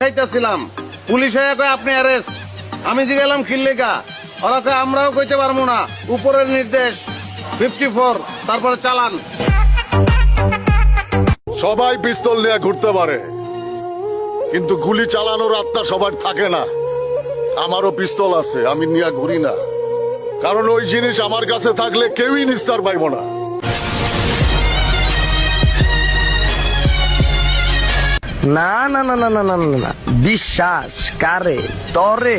খাইতেছিলাম, police হয়ে কয় আপনি অ্যারেস্ট। আমি জিগেলাম খিল্লিকা, ওরা কয় আমরাও কইতে পারবো না, উপরের নির্দেশ 54, তারপরে চালান। সবাই পিস্তল নিয়ে ঘুরতে পারে, কিন্তু গুলি চালানোর আত্মা সবার থাকে না। আমারও পিস্তল আছে, আমি নিয়ে ঘুরি না, কারণ ওই জিনিস আমার কাছে থাকলে কেউই নিস্তার পাইব না। না না না না না না না না, বিশ্বাস কারে তরে,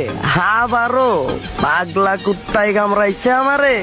আবারও পাগলা কুত্তায় কামড়াইছে আমারে।